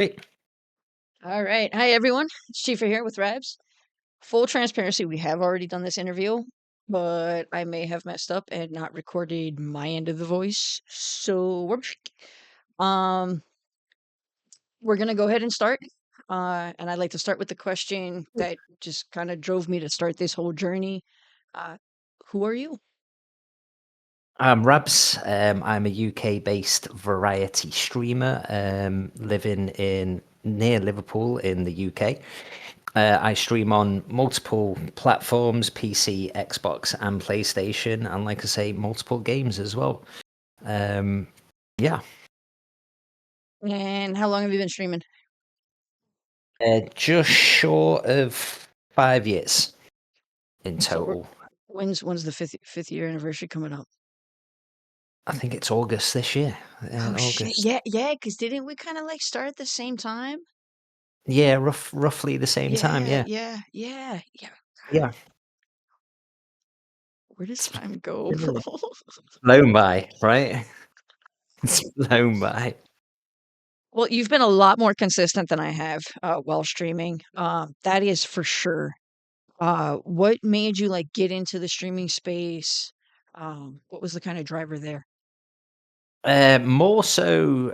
Great. All right. Hi, everyone. It's Chiefer here with Rabz. Full transparency, we have already done this interview, but I may have messed up and not recorded my end of the voice. So we're back. Um, we're gonna go ahead and start. And I'd like to start with the question that just kind of drove me to start this whole journey. Uh, who are you? I'm Rabz. I'm a UK-based variety streamer, living in near Liverpool in the UK. I stream on multiple platforms: PC, Xbox, and PlayStation, and like I say, multiple games as well. Um, yeah, And how long have you been streaming? just short of 5 years in So total. when's the fifth year anniversary coming up? I think it's August this year. Oh shit! August. Yeah. Because didn't we kind of like start at the same time? Yeah, roughly the same time. Yeah, Yeah, yeah, yeah, yeah. yeah. Where does It's time go, bro? really flown by, right? It's flown by. Well, you've been a lot more consistent than I have while streaming. That is for sure. What made you like get into the streaming space? What was the kind of driver there? More so,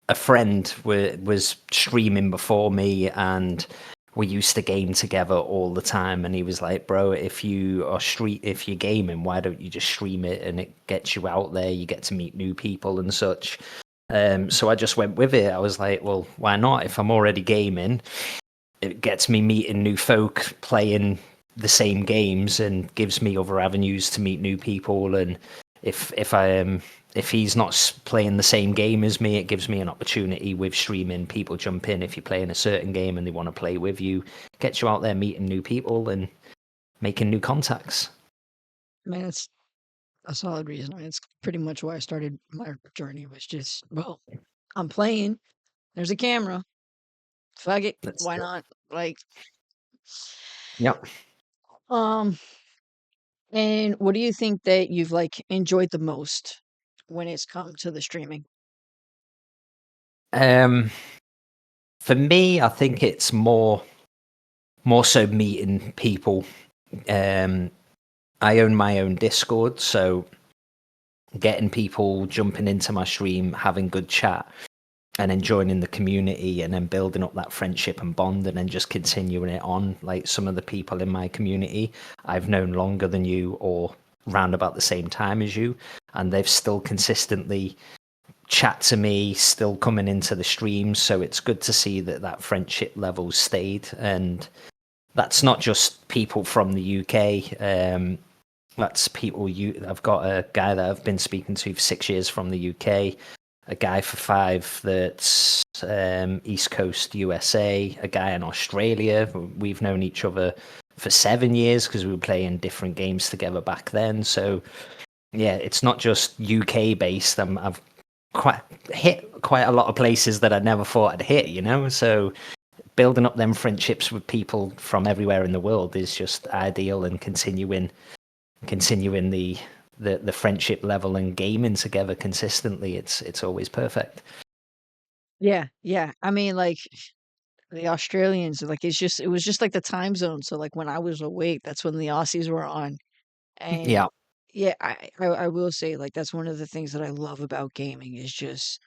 a friend was streaming before me, and we used to game together all the time. And he was like, "Bro, if you're gaming, why don't you just stream it? And it gets you out there. You get to meet new people and such." So I just went with it. I was like, "Well, why not? If I'm already gaming, it gets me meeting new folk, playing the same games, and gives me other avenues to meet new people. And if he's not playing the same game as me, it gives me an opportunity with streaming. People jump in if you're playing a certain game and they want to play with you. Gets you out there meeting new people and making new contacts." Man, it's a solid reason. It's pretty much why I started my journey. Was just, well, I'm playing. There's a camera. Fuck it. That's Why it. not? Like, Yep. um, and what do you think that you've like enjoyed the most when it's come to the streaming? Um, for me, I think it's more so meeting people. Um, I own my own Discord, so getting people jumping into my stream, having good chat, and then joining the community, and then building up that friendship and bond, and then just continuing it on. Like, some of the people in my community I've known longer than you, or round about the same time as you, and they've still consistently chat to me, still coming into the streams. So it's good to see that that friendship level stayed. And that's not just people from the UK. That's people I've got a guy that I've been speaking to for 6 years from the UK, a guy for 5 that's East Coast USA, a guy in Australia. We've known each other for 7 years because we were playing different games together back then. So yeah, it's not just UK based. I've quite hit quite a lot of places that I never thought I'd hit, you know. So building up them friendships with people from everywhere in the world is just ideal, and continuing the friendship level and gaming together consistently, it's always perfect. Yeah, yeah. I mean, like the Australians, like it was just like the time zone. So like when I was awake, that's when the Aussies were on. And Yeah, yeah, I will say like that's one of the things that I love about gaming is just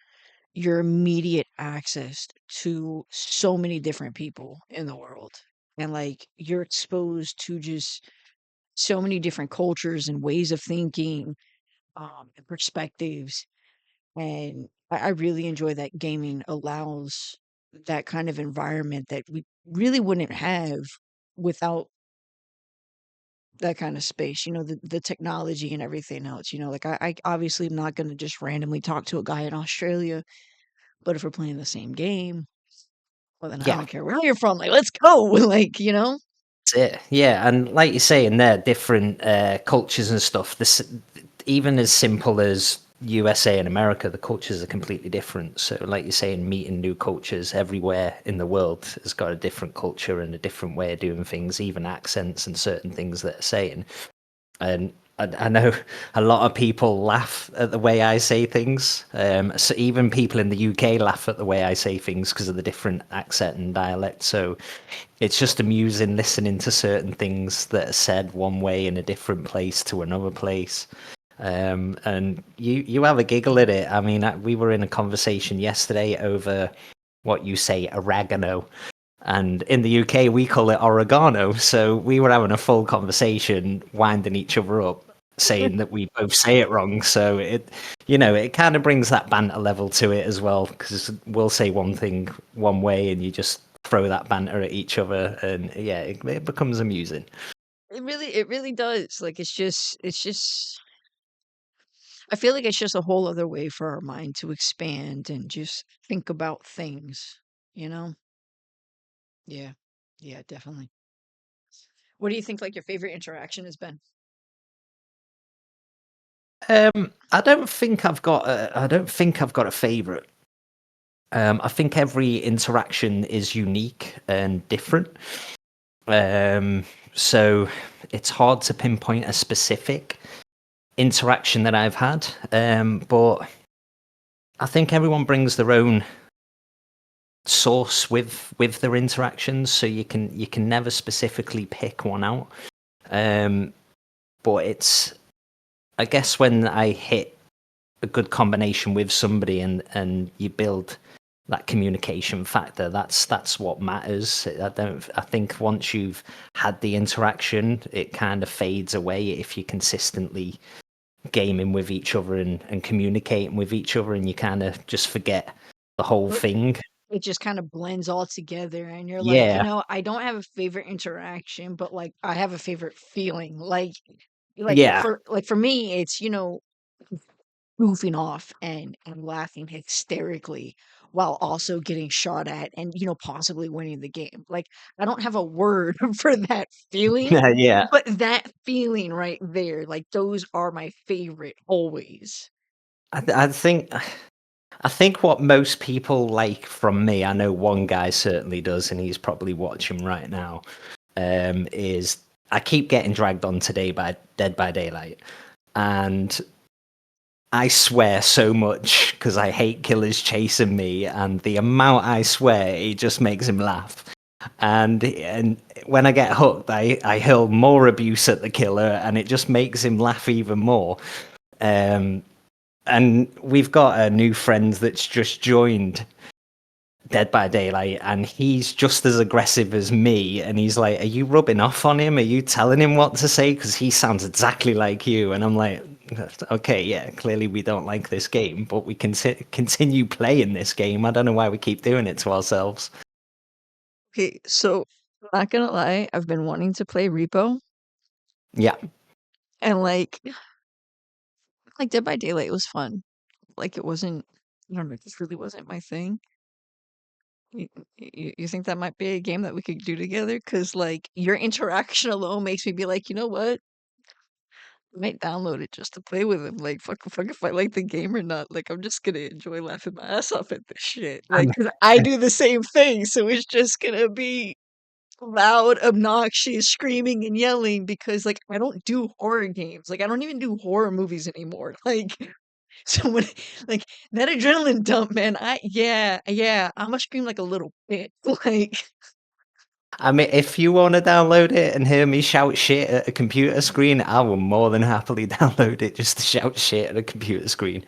your immediate access to so many different people in the world. And like you're exposed to just so many different cultures and ways of thinking, and perspectives. And I really enjoy that gaming allows that kind of environment that we really wouldn't have without that kind of space, the technology and everything else. Like I obviously am not going to just randomly talk to a guy in Australia, but if we're playing the same game, well, then I yeah, don't care where you're from. Like, let's go. like. that's it. Yeah, and like you say, in there, different cultures and stuff. This, even as simple as USA and America, the cultures are completely different. So, like you're saying, meeting new cultures everywhere in the world has got a different culture and a different way of doing things, even accents and certain things that are saying. And I know a lot of people laugh at the way I say things. So even people in the UK laugh at the way I say things because of the different accent and dialect. So it's just amusing listening to certain things that are said one way in a different place to another place. And you have a giggle at it. I mean, we were in a conversation yesterday over what you say, oregano. And in the UK, we call it oregano. So we were having a full conversation, winding each other up, saying that we both say it wrong. So it kind of brings that banter level to it as well, because we'll say one thing one way and you just throw that banter at each other. And yeah, it becomes amusing. It really does. Like it's just I feel like it's just a whole other way for our mind to expand and just think about things, you know? Yeah. Yeah, definitely. What do you think like your favorite interaction has been? I don't think I've got a favorite. I think every interaction is unique and different. Um, so it's hard to pinpoint a specific interaction that I've had. But I think everyone brings their own source with their interactions, so you can never specifically pick one out. Um, but it's I guess when I hit a good combination with somebody and you build that communication factor, that's what matters. I think once you've had the interaction, it kind of fades away if you're consistently gaming with each other and communicating with each other, and you kind of just forget the whole Or thing. it just kind of blends all together and you're like, Yeah, I don't have a favorite interaction, but like I have a favorite feeling. yeah. Like for me, it's, goofing off and laughing hysterically while also getting shot at and possibly winning the game. Like I don't have a word for that feeling, Yeah. but that feeling right there, like those are my favorite always. I think what most people like from me, I know one guy certainly does, and he's probably watching right now, is I keep getting dragged on today by Dead by Daylight. And I swear so much because I hate killers chasing me, and the amount I swear, it just makes him laugh. And when I get hooked, I hurl more abuse at the killer, and it just makes him laugh even more. Um, and we've got a new friend that's just joined Dead by Daylight, and he's just as aggressive as me. And he's like, "Are you rubbing off on him? Are you telling him what to say? Because he sounds exactly like you." And I'm like, "Okay, yeah, clearly we don't like this game, but we can continue playing this game. I don't know why we keep doing it to ourselves." Okay, so not gonna lie, I've been wanting to play Repo Yeah, and like Dead by Daylight was fun. Like it wasn't, I don't know, it just really wasn't my thing. You think that might be a game that we could do together? Because like your interaction alone makes me be like, you know what? I might download it just to play with him. Like fuck if I like the game or not. Like I'm just gonna enjoy laughing my ass off at this shit. Like and 'cause I do the same thing, so it's just gonna be loud, obnoxious, screaming and yelling because like I don't do horror games. Like I don't even do horror movies anymore. Like so when like that adrenaline dump, man, yeah, I'ma scream like a little bit. Like I mean, if you want to download it and hear me shout shit at a computer screen, I will more than happily download it just to shout shit at a computer screen.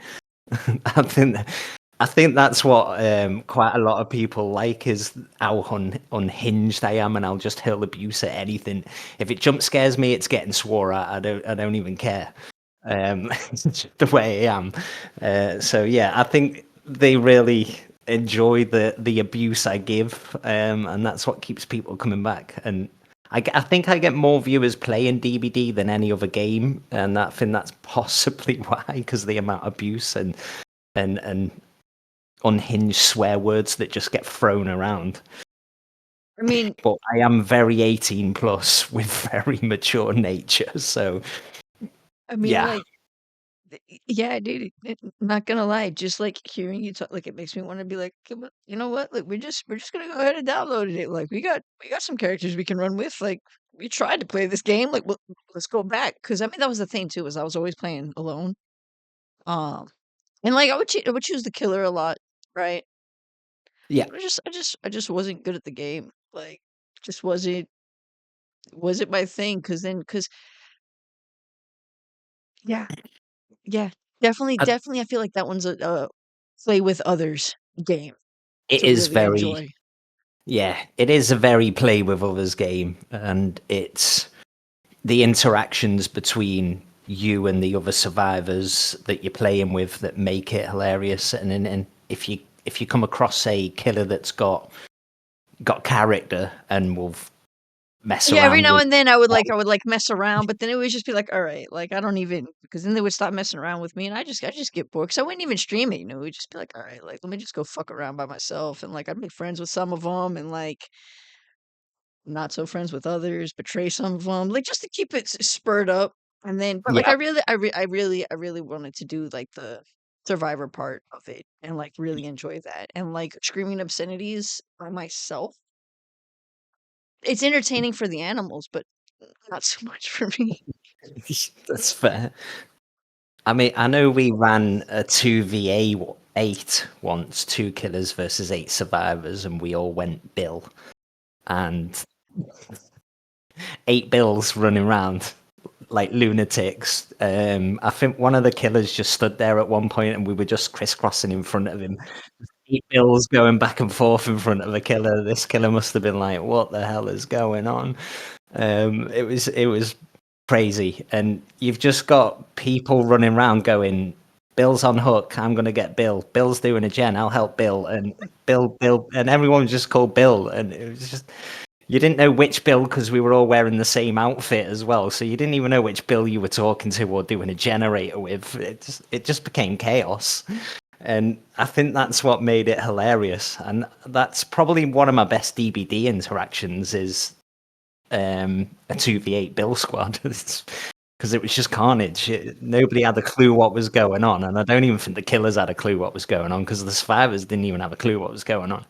I think I think that's what quite a lot of people like is how unhinged I am, and I'll just hurl abuse at anything. If it jump scares me, it's getting swore at. I don't even care. It's just the way I am. So yeah, I think they really enjoy the abuse I give, and that's what keeps people coming back. And I think I get more viewers playing DBD than any other game, and I think that's possibly why, because the amount of abuse and unhinged swear words that just get thrown around. I mean But I am very 18 plus with very mature nature, so I mean yeah. like yeah, dude, not gonna lie, just like hearing you talk, like it makes me want to be like, "Okay, you know what? Like we're just gonna go ahead and download it. Like we got some characters we can run with. Like we tried to play this game. Like, let's go back." Because I mean, that was the thing too. Is I was always playing alone. Um, and like I would choose the killer a lot, right? Yeah, But I just wasn't good at the game. Like, just wasn't my thing. Because yeah, yeah, I, definitely. I feel like that one's a play with others game it to is really very. enjoy. Yeah, it is a very play with others game, and it's the interactions between you and the other survivors that you're playing with that make it hilarious. And if you come across a killer that's got character and will mess Yeah, every around now with. and then I would like mess around, but then it would just be like, all right, like I don't even because then they would stop messing around with me, and I just get bored. Cause I wouldn't even stream it, you know. It would just be like, all right, like let me just go fuck around by myself, and like I'd make friends with some of them, and like not so friends with others, betray some of them, like just to keep it spurred up. And then, but like Yeah, I really wanted to do like the survivor part of it, and like really enjoy that, and like screaming obscenities by myself. It's entertaining for the animals, but not so much for me. that's fair. I mean, I know we ran a 2v8 once, two killers versus eight survivors, and we all went Bill. And eight Bills running around like lunatics. I think one of the killers just stood there at one point and we were just crisscrossing in front of him. Eight Bills going back and forth in front of the killer. This killer must have been like, what the hell is going on? It was crazy. And you've just got people running around going, Bill's on hook. I'm gonna get Bill. Bill's doing a gen. I'll help Bill. And Bill, and everyone was just called Bill. And it was just you didn't know which Bill because we were all wearing the same outfit as well. So you didn't even know which Bill you were talking to or doing a generator with. It just became chaos. And I think that's what made it hilarious. And that's probably one of my best DBD interactions is a 2v8 Bill squad. Because it was just carnage. Nobody had a clue what was going on. And I don't even think the killers had a clue what was going on because the survivors didn't even have a clue what was going on.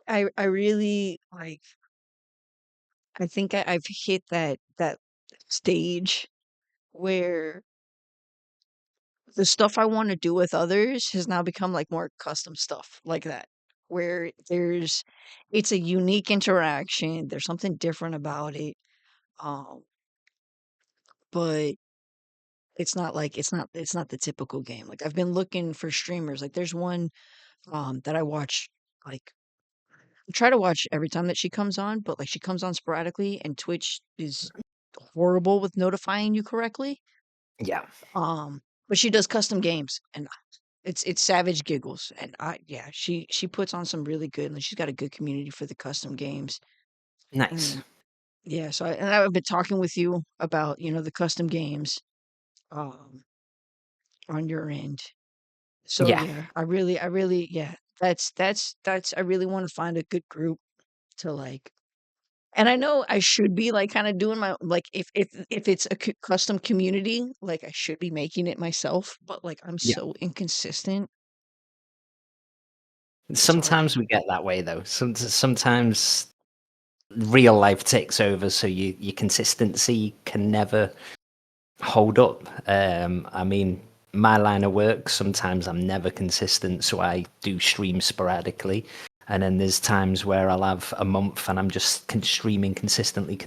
I really like I think I've hit that stage where the stuff I want to do with others has now become like more custom stuff like that. Where it's a unique interaction. There's something different about it. Um, but it's not the typical game. Like I've been looking for streamers. Like there's one that I watch like I try to watch every time that she comes on, but like she comes on sporadically and Twitch is horrible with notifying you correctly. Yeah. Um, but she does custom games and it's Savage Giggles. And yeah, she puts on some really good and she's got a good community for the custom games. Nice. And yeah, and I've been talking with you about, you know, the custom games um on your end. So Yeah. yeah, yeah, that's I really want to find a good group to like. And I know I should be like kind of doing my like if it's a custom community, like I should be making it myself, but like I'm Yeah. so inconsistent. It's hard. Sometimes we get that way though. Sometimes real life takes over, so your consistency can never hold up. I mean, my line of work, sometimes I'm never consistent, so I do stream sporadically. And then there's times where I'll have a month and I'm just streaming consistently,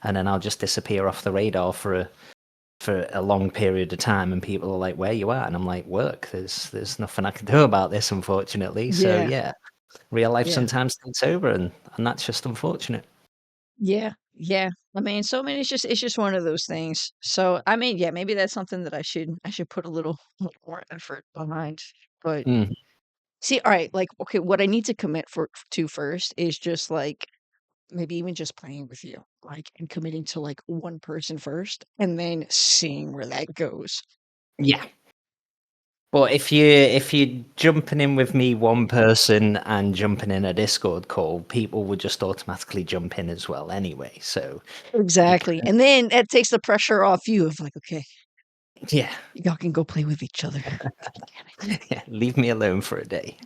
and then I'll just disappear off the radar for a long period of time, and people are like, "Where you at?" And I'm like, "Work. There's nothing I can do about this, unfortunately." So Yeah, yeah, real life yeah, sometimes takes over, and that's just unfortunate. yeah, yeah. I mean, so I mean, it's just one of those things. So I mean, yeah, maybe that's something that I should put a little more effort behind. But Mm. see, all right, like okay, what I need to commit for to first is just like maybe even just playing with you, like, and committing to, like, one person first, and then seeing where that goes. Yeah. But if you're jumping in with me one person and jumping in a Discord call, people would just automatically jump in as well anyway. So you Exactly, can, and then it takes the pressure off you of, like, "Okay, yeah, y'all can go play with each other." God damn it. yeah, leave me alone for a day.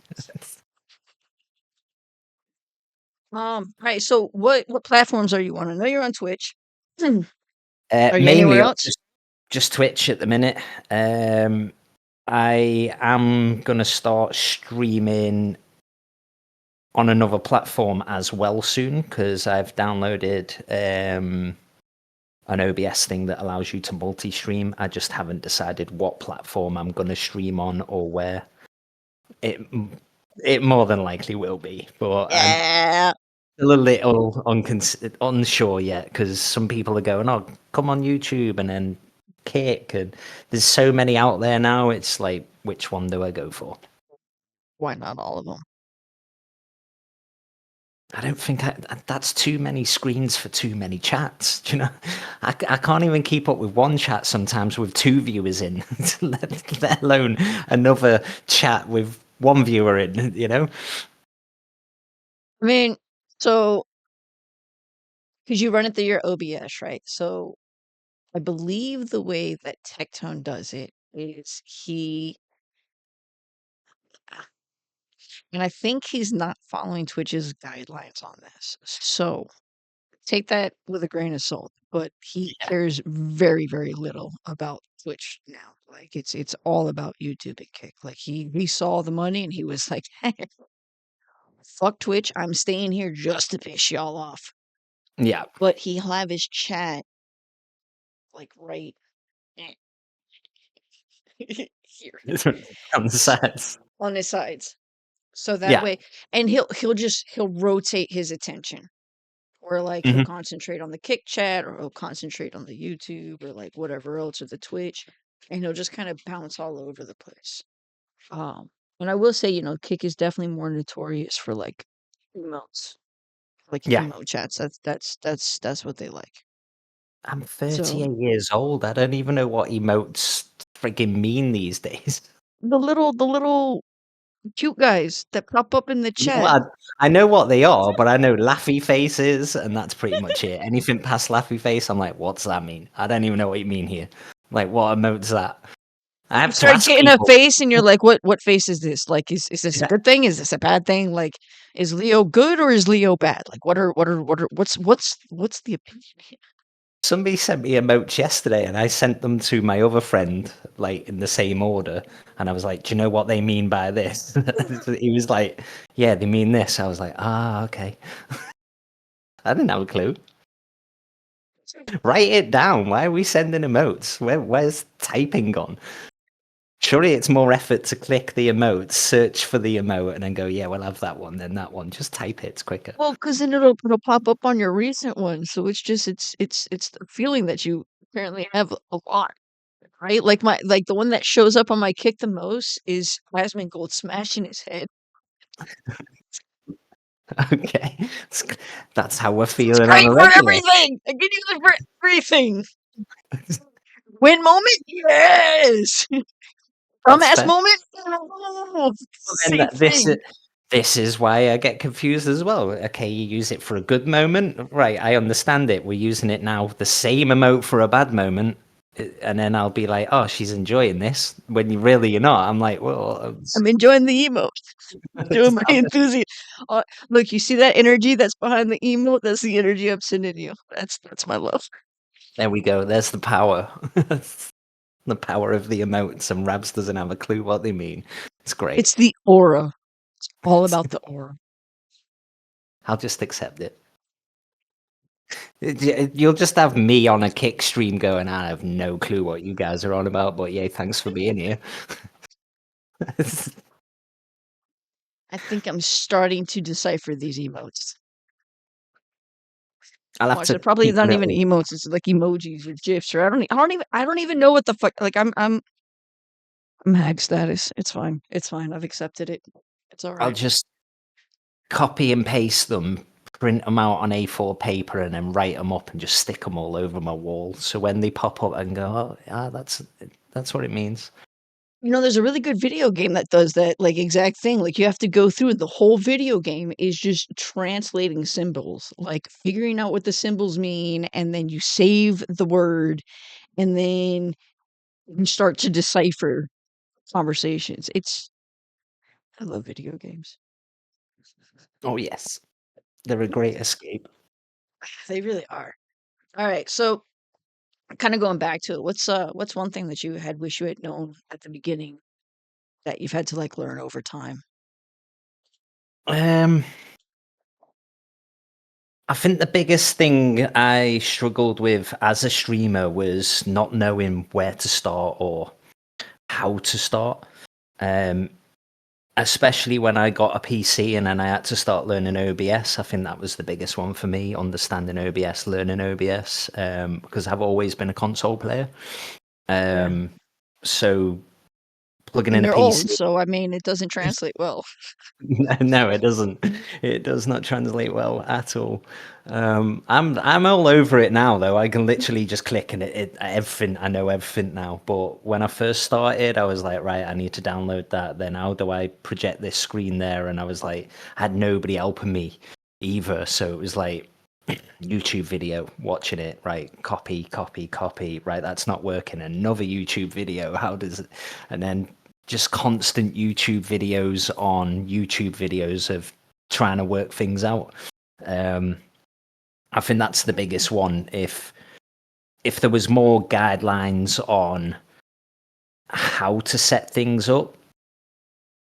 Right. So what platforms are you on? I know you're on Twitch. Are you anywhere Mainly else? just Twitch at the minute. I am gonna start streaming on another platform as well soon because I've downloaded an OBS thing that allows you to multi-stream. I just haven't decided what platform I'm gonna stream on or where. It it more than likely will be, but I'm Yeah. still a little unsure yet because some people are going, "Oh, come on YouTube," and then Kick, and there's so many out there now. It's like, which one do I go for? Why not all of them? I don't think that's too many screens for too many chats. Do you know? I can't even keep up with one chat sometimes with two viewers in, let alone another chat with one viewer in. You know? I mean, so because you run it through your OBS, right? So I believe the way that Tectone does it is and I think he's not following Twitch's guidelines on this. So take that with a grain of salt. But he Yeah. cares very, very little about Twitch now. Like it's all about YouTube and Kick. Like he saw the money and he was like, hey, fuck Twitch. I'm staying here just to piss y'all off. Yeah. But he'll have his chat like right here On the sides. on his sides. So that Yeah. way, and he'll rotate his attention. Or like he'll Hmm. concentrate on the Kick chat, or he'll concentrate on the YouTube, or like whatever else, or the Twitch, and he'll just kind of bounce all over the place. Um, and I will say, Kick is definitely more notorious for like emotes, like Yeah. emote chats. That's what they like. I'm So 38 years old. I don't even know what emotes freaking mean these days. the little cute guys that pop up in the No, chat. I know what they are, but I know laughy faces, and that's pretty much it. Anything past laughy face, I'm like, what's that mean? I don't even know what you mean here. Like, what emote's that? I You have to start ask getting a people. face, and you're like, "What face is this? Like, is this a Yeah. good thing? Is this a bad thing? Like, is Leo good or is Leo bad? Like, what's the opinion here?" Somebody sent me emotes yesterday, and I sent them to my other friend, like in the same order. And I was like, "Do you know what they mean by this?" He was like, "Yeah, they mean this." I was like, "Ah, okay." I didn't have a clue. Write it down. Why are we sending emotes? Where's typing gone? Surely it's more effort to click the emote, search for the emote, and then go, yeah, we'll have that one, then that one. Just type it, it's quicker. Well, because then it'll pop up on your recent one, so it's the feeling that you apparently have a lot, right? Like the one that shows up on my Kick the most is Plasmin Gold smashing his head. Okay. That's how we're It's feeling on great a for regular. everything. I can use it for everything. Win moment, yes. That's Dumbass fair. moment, no. And Same thing. this is why I get confused as well. Okay, you use it for a good moment. Right, I understand it. We're using it now, the same emote for a bad moment. And then I'll be like, oh, she's enjoying this. When you really you're not. I'm like, well, I'm enjoying the emote. Doing my enthusiasm. Look, you see that energy that's behind the emote? That's the energy I'm sending you. That's my love. there we go. There's the power. The power of the emotes, and Rabs doesn't have a clue what they mean. It's great. It's the aura. It's all about the aura. I'll just accept it. You'll just have me on a Kick stream going, I have no clue what you guys are on about, but yeah, thanks for being here. I think I'm starting to decipher these emotes. I'll have Watch, to they're probably keep a not even little. emotes. It's like emojis or gifs, or I don't even know what the fuck. Like I'm hag status. It's fine. It's fine. I've accepted it. It's all I'll right. just copy and paste them, print them out on A4 paper, and then write them up and just stick them all over my wall. So when they pop up, I can go, oh, yeah, that's what it means. There's a really good video game that does that, like, exact thing. Like, you have to go through the whole video game is just translating symbols, like, figuring out what the symbols mean, and then you save the word, and then you start to decipher conversations. I love video games. Oh yes. They're a great escape. They really are. All right, so kind of going back to it, what's one thing that you had wish you had known at the beginning that you've had to like learn over time? Um, I think the biggest thing I struggled with as a streamer was not knowing where to start or how to start. Um, Especially when I got a PC and then I had to start learning OBS. I think that was the biggest one for me, understanding OBS, learning OBS, because I've always been a console player. Fair. Um, so plugging And in a you're old, PC. so I mean, it doesn't translate well. No, it doesn't. It does not translate well at all. I'm all over it now, though. I can literally just click and everything. I know everything now. But when I first started, I was like, right, I need to download that. Then how do I project this screen there? And I was like, I had nobody helping me either. So it was like YouTube video, watching it, right? Copy, copy, copy. Right, that's not working. Another YouTube video. How does it? And then just constant YouTube videos on YouTube videos of trying to work things out. Um, I think that's the biggest one. If there was more guidelines on how to set things up,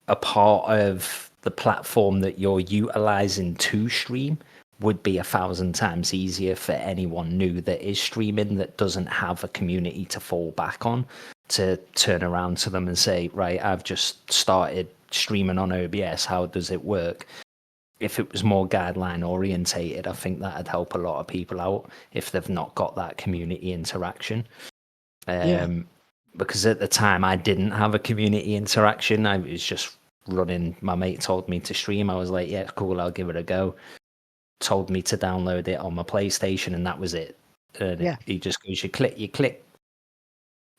a part of the platform that you're utilizing to stream would be 1,000 times easier for anyone new that is streaming that doesn't have a community to fall back on, to turn around to them and say, right, I've just started streaming on OBS, how does it work? If it was more guideline orientated, I think that'd help a lot of people out if they've not got that community interaction. Yeah, um, because at the time I didn't have a community interaction. I was just running. My mate told me to stream. I was like, yeah, cool, I'll give it a go. Told me to download it on my PlayStation, and that was it. And yeah. he just goes, you click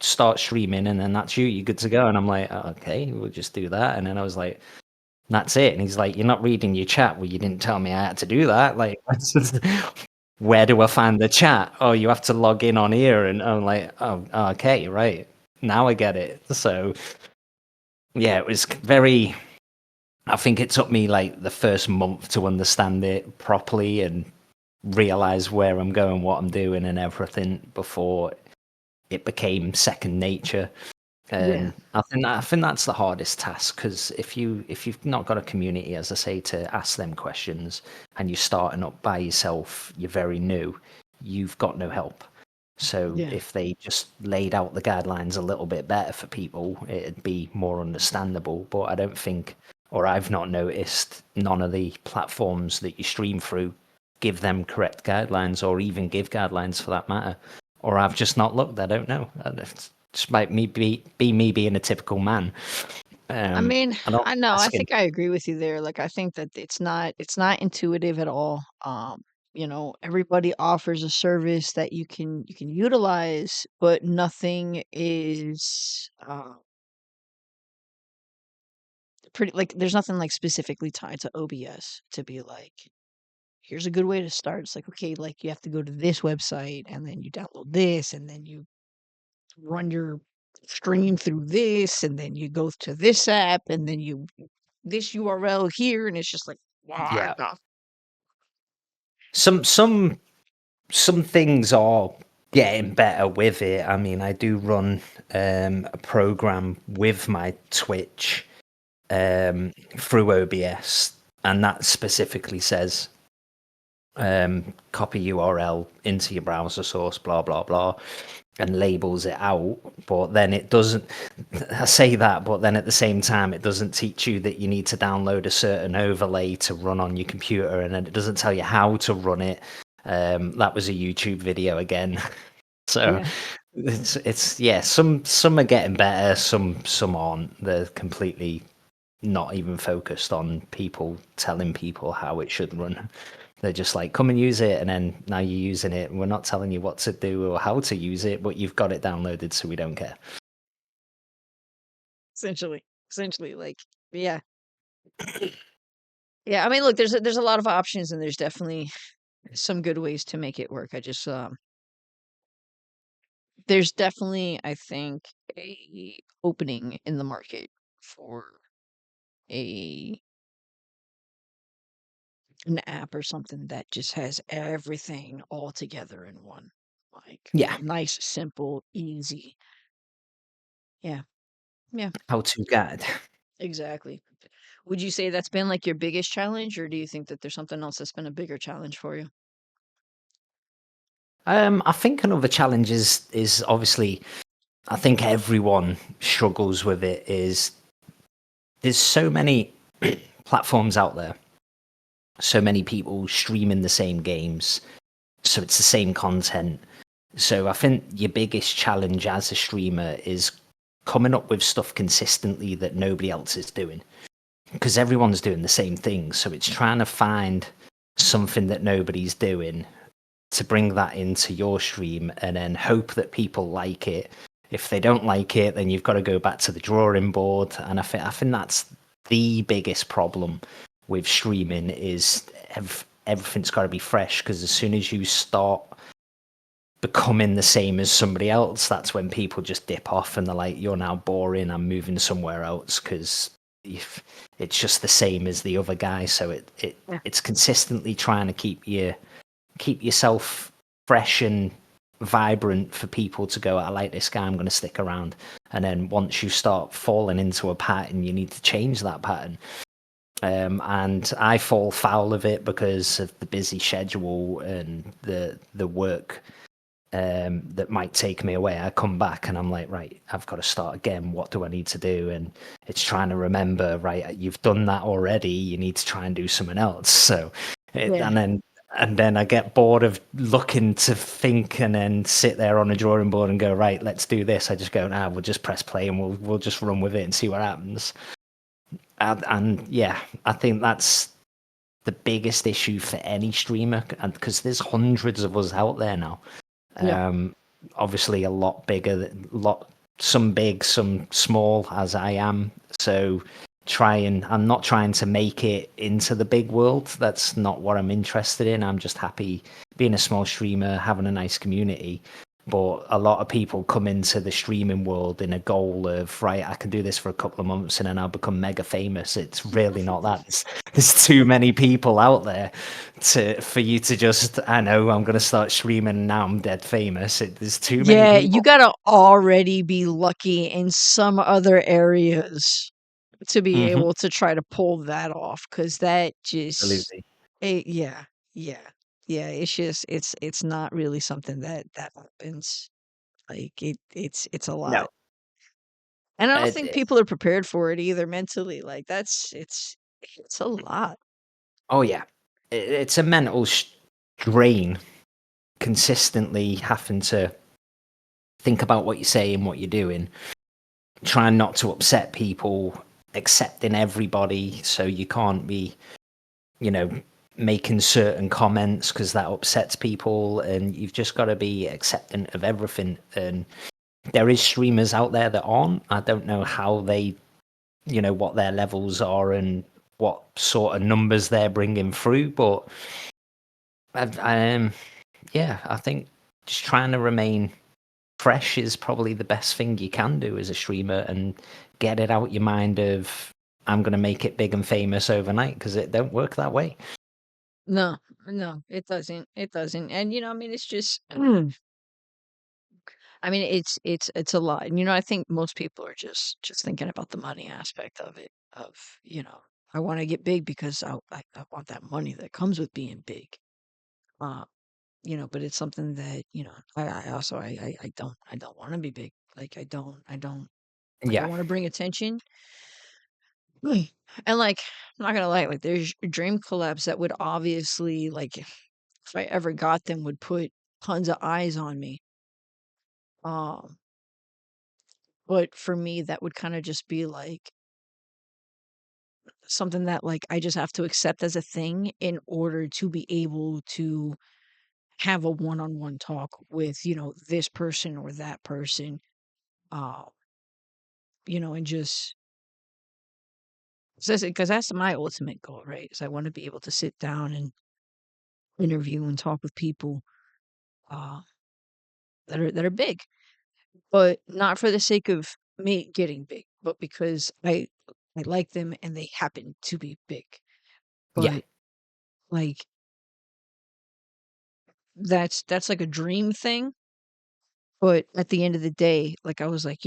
start streaming, and then that's you. You're good to go. And I'm like, oh, okay, we'll just do that. And then I was like, that's it. And he's like, you're not reading your chat. Well, you didn't tell me I had to do that. Like, where do I find the chat? Oh, you have to log in on here. And I'm like, oh, okay, right. Now I get it. So, yeah, it was very, I think it took me like the first month to understand it properly and realize where I'm going, what I'm doing, and everything before it became second nature. Yeah. And I think that's the hardest task, because if you've not got a community, as I say, to ask them questions, and you're starting up by yourself, you're very new, you've got no help. So Yeah. if they just laid out the guidelines a little bit better for people, it'd be more understandable. But I don't think, or I've not noticed, none of the platforms that you stream through give them correct guidelines, or even give guidelines for that matter. Or I've just not looked. I don't know. It's just might be me being a typical man. I mean, I don't I know, I asking. think I agree with you there. Like I think that it's not intuitive at all. Everybody offers a service that you can utilize, but nothing is pretty like there's nothing like specifically tied to OBS to be like, here's a good way to start. It's like, okay, like you have to go to this website and then you download this and then you run your stream through this and then you go to this app and then you this URL here and it's just like what Yeah, the some some some things are getting better with it. I mean, I do run a program with my Twitch through OBS, and that specifically says copy URL into your browser source, blah blah blah, and labels it out. But then it doesn't. I say that, but then at the same time, it doesn't teach you that you need to download a certain overlay to run on your computer, and then it doesn't tell you how to run it. That was a YouTube video again. So yeah. it's yeah. Some are getting better. Some aren't. They're completely not even focused on people telling people how it should run. They're just like, come and use it, and then now you're using it, and we're not telling you what to do or how to use it, but you've got it downloaded, so we don't care. Essentially, like yeah, yeah. I mean, look, there's a lot of options and there's definitely some good ways to make it work. I just there's definitely I think a opening in the market for a an app or something that just has everything all together in one. Like Yeah, nice, simple, easy. Yeah. Yeah, how to guide. exactly. Would you say that's been like your biggest challenge, or do you think that there's something else that's been a bigger challenge for you? I think another challenge is obviously, I think everyone struggles with it, is there's so many platforms out there, so many people streaming the same games, so it's the same content. So I think your biggest challenge as a streamer is coming up with stuff consistently that nobody else is doing, because everyone's doing the same thing. So it's trying to find something that nobody's doing to bring that into your stream and then hope that people like it. If they don't like it, then you've got to go back to the drawing board. And I think that's the biggest problem with streaming is everything's got to be fresh, because as soon as you start becoming the same as somebody else, that's when people just dip off and they're like, "You're now boring. I'm moving somewhere else," because if it's just the same as the other guy. So Yeah. it's consistently trying to keep yourself fresh and vibrant for people to go, "I like this guy, I'm going to stick around." And then once you start falling into a pattern, you need to change that pattern. And I fall foul of it because of the busy schedule and the work that might take me away. I come back and I'm like, right, I've got to start again. What do I need to do? And it's trying to remember, right, you've done that already. You need to try and do something else. So, Yeah. and then I get bored of looking to think and then sit there on a drawing board and go, right, let's do this. I just go, nah, we'll just press play and we'll just run with it and see what happens. And yeah, I think that's the biggest issue for any streamer, and because there's hundreds of us out there now. Yeah. um, Obviously a lot bigger, lot some big, some small, as I am. So I'm not trying to make it into the big world. That's not what I'm interested in. I'm just happy being a small streamer, having a nice community. But a lot of people come into the streaming world in a goal of, right, I can do this for a couple of months and then I'll become mega famous. It's really not that. There's too many people out there for you to just, I know I'm going to start streaming and now I'm dead famous. There's too many Yeah, you people. gotta already be lucky in some other areas to be Hmm. able to try to pull that off, because that just Absolutely. yeah, yeah, yeah, it's just it's not really something that happens. Like, it's a No. lot. And I don't It, think it- people are prepared for it either mentally, like, it's a lot. oh yeah. It's a mental strain consistently having to think about what you're saying, what you're doing, trying not to upset people, accepting everybody. So you can't be, you know, making certain comments because that upsets people, and you've just got to be accepting of everything. And there is streamers out there that aren't. I don't know how they, what their levels are and what sort of numbers they're bringing through, but yeah, I think just trying to remain fresh is probably the best thing you can do as a streamer, and get it out your mind of, I'm going to make it big and famous overnight, because it don't work that way. No, no, it doesn't, and, I mean, it's just I mean, it's a lot, and, I think most people are just thinking about the money aspect of it, of, I wanna get big because I want that money that comes with being big, uh, but it's something that, I also I don't wanna be big, like, I don't like, I Yeah. wanna bring attention. Mm. And, like, I'm not gonna lie, like, there's dream collabs that would obviously, like, if I ever got them, would put tons of eyes on me, um, but for me, that would kinda just be, like, something that, like, I just have to accept as a thing in order to be able to have a one-on-one talk with, this person or that person, uh, and just because that's my ultimate goal, right? Is I wanna be able to sit down and interview and talk with people, uh, that are big, but not for the sake of me getting big, but because I like them and they happen to be big. Yeah. But Like, that's like a dream thing, but at the end of the day, like, I was like,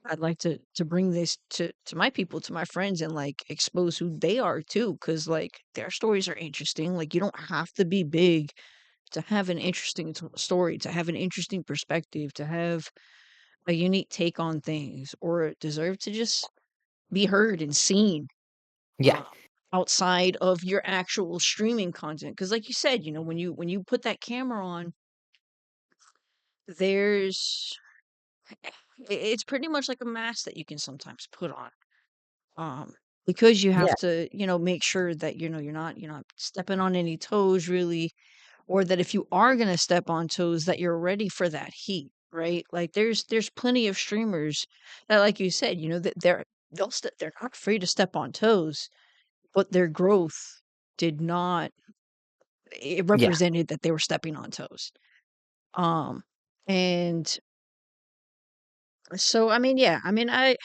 I'd like to bring this to my people, to my friends, and, like, expose who they are too, cause like, their stories are interesting. Like, you don't have to be big to have an interesting story, to have an interesting perspective, to have a unique take on things, or deserve to just be heard and seen, Yeah, uh, outside of your actual streaming content. Because, like you said, when you put that camera on, there's it's pretty much like a mask that you can sometimes put on, um, because you have yeah, to, make sure that you're not stepping on any toes really, or that if you are gonna step on toes, that you're ready for that heat, right? Like there's plenty of streamers that, like you said, that they're not afraid to step on toes, but their growth did not it yeah, represented that they were stepping on toes. Um and so I mean, yeah, I mean I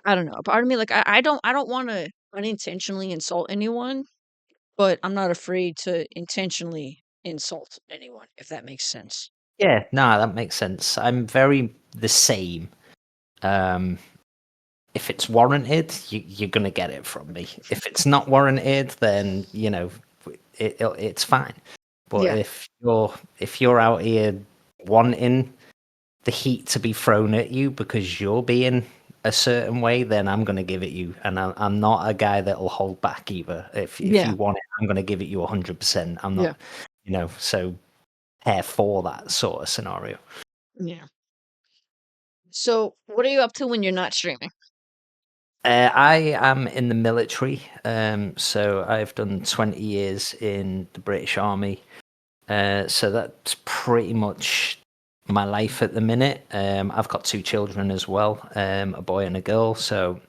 don't know. Part of me, like, I don't want to unintentionally insult anyone, but I'm not afraid to intentionally insult anyone, if that makes sense. yeah. No, that makes sense. I'm very the same. Um, if it's warranted, you're gonna get it from me. If it's not warranted, then it's fine. But Yeah. if you're out here wanting the heat to be thrown at you because you're being a certain way, then I'm gonna give it you, and I'm not a guy that'll hold back either. If Yeah. you want it, I'm gonna give it you 100%. I'm Yeah. not, so care for that sort of scenario. Yeah. So, what are you up to when you're not streaming? I am in the military, so I've done 20 years in the British Army. So that's pretty much my life at the minute. I've got two children as well, a boy and a girl. So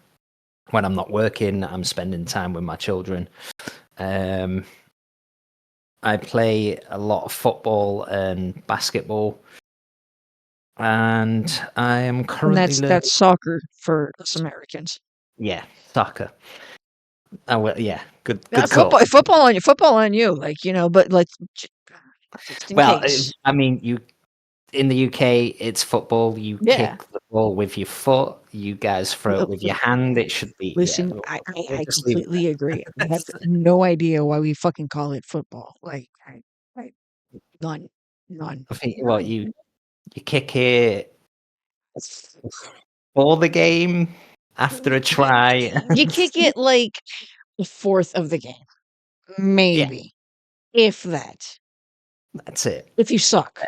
when I'm not working, I'm spending time with my children. Um, I play a lot of football and basketball, and I am And currently that's learning. soccer for us Americans. Yeah, soccer. Oh well, yeah, Yeah, good call. football on you, like, but like just in Well, case. I mean, you in the UK, it's football. You Yeah. kick the ball with your foot. You guys throw it with your hand. It should be, yeah. Listen, We'll, I we'll I just leave it completely agree. I there. have no idea why we fucking call it football. Like, I none, none, I think what none. you kick it for the game after a try. You kick it like a fourth of the game, Yeah, maybe, if that. that's it. If you suck.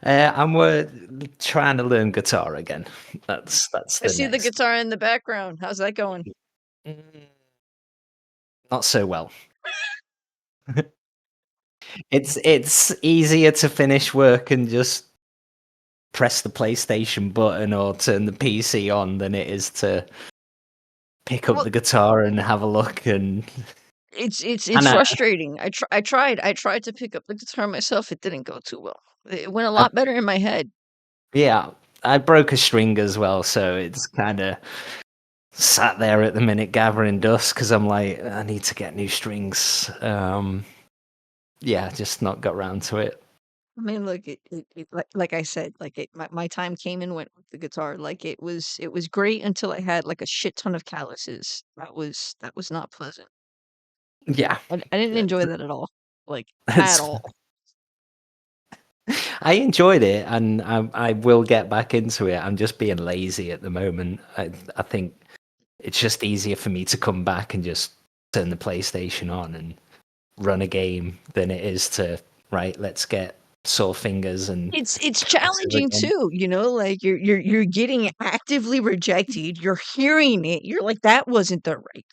I'm trying to learn guitar again. That's I the see the next. guitar in the background. How's that going? Mm, Not so well. It's easier to finish work and just press the PlayStation button or turn the PC on than it is to pick up Well, the guitar and have a look. And it's and frustrating. I tried to pick up the guitar myself. It didn't go too well. It went a I, lot better in my head. yeah, I broke a string as well, so it's kind of sat there at the minute gathering dust because I'm like, I need to get new strings. Yeah, just not got round to it. I mean, look, like I said, like my time came and went with the guitar. Like it was great until I had like a shit ton of calluses. That was not pleasant. Yeah, I didn't that's, enjoy that at all, like at that's all. I enjoyed it, and I will get back into it. I'm just being lazy at the moment. I think it's just easier for me to come back and just turn the PlayStation on and run a game than it is to, right, let's get sore fingers and It's calluses challenging again. too, like you're getting actively rejected. You're hearing it. You're like, that wasn't the right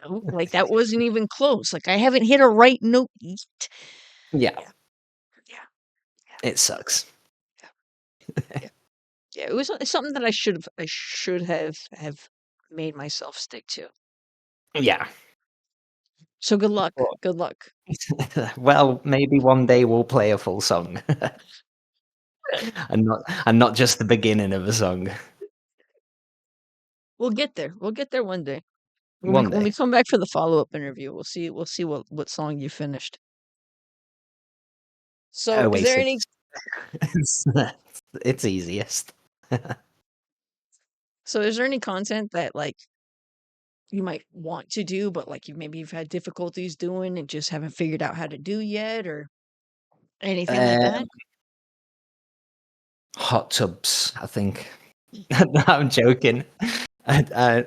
note. Like that wasn't even close. Like I haven't hit a right note yet. Yeah, Yeah, yeah, it sucks. yeah, yeah. Yeah, it's something that I should have made myself stick to. Yeah. So good luck. But- Good luck. well, maybe one day we'll play a full song, and not just the beginning of a song. We'll get there. We'll get there one day. One When day. we come back for the follow-up interview, we'll see what song you finished. So, is there any Oasis. It's, it's easiest. is there any content that like you might want to do, but like you've had difficulties doing and just haven't figured out how to do yet, or anything like that? Um, hot tubs, I think. I'm joking. I,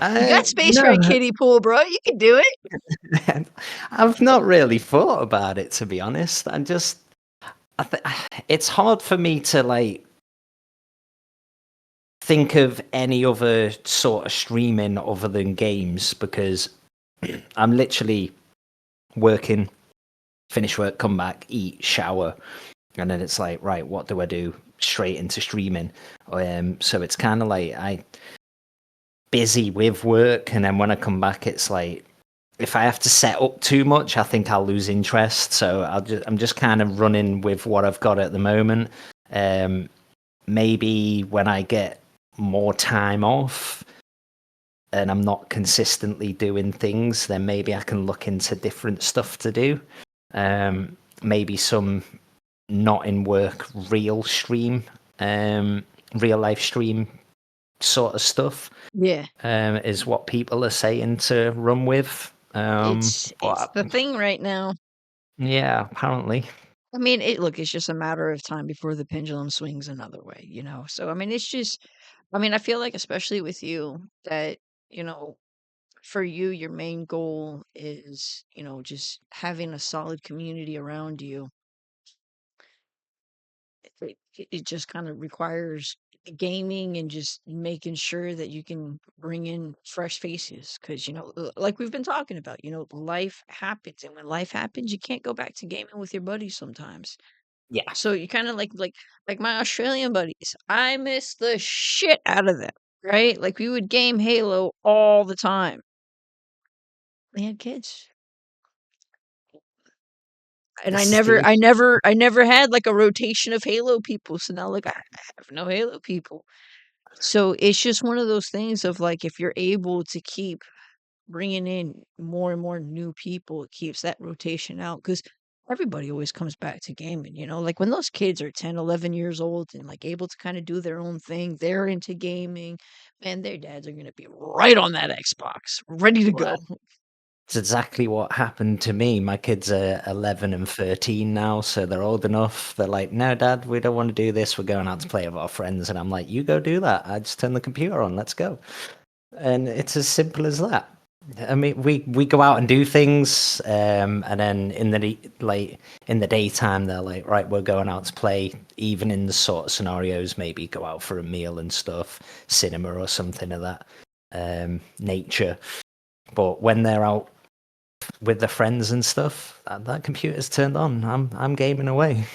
You got space for a no, kiddie pool, bro. You can do it. I've not really thought about it, to be honest. It's hard for me to like think of any other sort of streaming other than games because I'm literally working, finish work, come back, eat, shower, and then it's like, right, what do I do? Straight into streaming. So it's kind of like I busy with work, and then when I come back, it's like if I have to set up too much, I think I'll lose interest. So I'm just kind of running with what I've got at the moment. Um, Maybe when I get more time off and I'm not consistently doing things, then maybe I can look into different stuff to do. Maybe some not in work real life stream sort of stuff Yeah. is what people are saying to run with. It's But the thing right now. yeah, apparently. I mean, it's just a matter of time before the pendulum swings another way, you know? So, I mean, it's just, I mean, I feel like, especially with you, that, you know, for you, your main goal is, just having a solid community around you. It just kind of requires gaming and just making sure that you can bring in fresh faces because like we've been talking about, life happens, and when life happens you can't go back to gaming with your buddies sometimes. Yeah. So you kind of like my Australian buddies, I miss the shit out of them, right? Like we would game Halo all the time. They had kids, and This is the I never had like a rotation of Halo people, so now like I have no Halo people. So it's just one of those things of like if you're able to keep bringing in more and more new people, it keeps that rotation out because everybody always comes back to gaming, like when those kids are 10, 11 years old and like able to kind of do their own thing, they're into gaming, man, their dads are going to be right on that Xbox, ready to issue. go. It's exactly what happened to me. My kids are 11 and 13 now, so they're old enough. They're like, no, Dad, we don't want to do this. We're going out to play with our friends. And I'm like, you go do that. I just turn the computer on. Let's go. And it's as simple as that. I mean, we go out and do things, and then in the daytime, they're like, right, we're going out to play. Even in the sort of scenarios, maybe go out for a meal and stuff, cinema or something of that nature. But when they're out with the friends and stuff, that computer's turned on. I'm gaming away.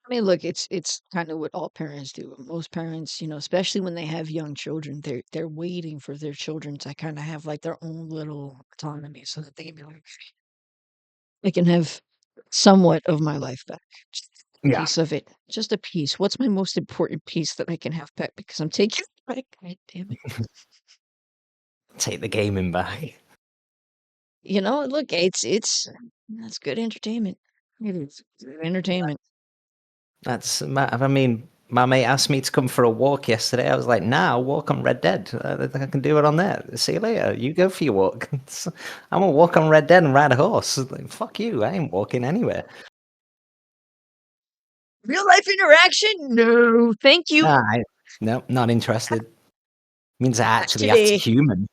I mean, look, it's kind of what all parents do. Most parents, especially when they have young children, they're waiting for their children to kind of have like their own little autonomy so that they can be like, I can have somewhat of my life back. Just a Yeah. piece of it. Just a piece. What's my most important piece that I can have back because I'm taking it back? God damn it. Take the gaming back. Look, that's good entertainment. It is good entertainment. I mean, my mate asked me to come for a walk yesterday. I was like, nah, I'll walk on Red Dead. I can do it on there. See you later. You go for your walk. I'm gonna walk on Red Dead and ride a horse. Like, fuck you. I ain't walking anywhere. Real life interaction? No, thank you. Nah, no, not interested. Means I Not actually have to today. human.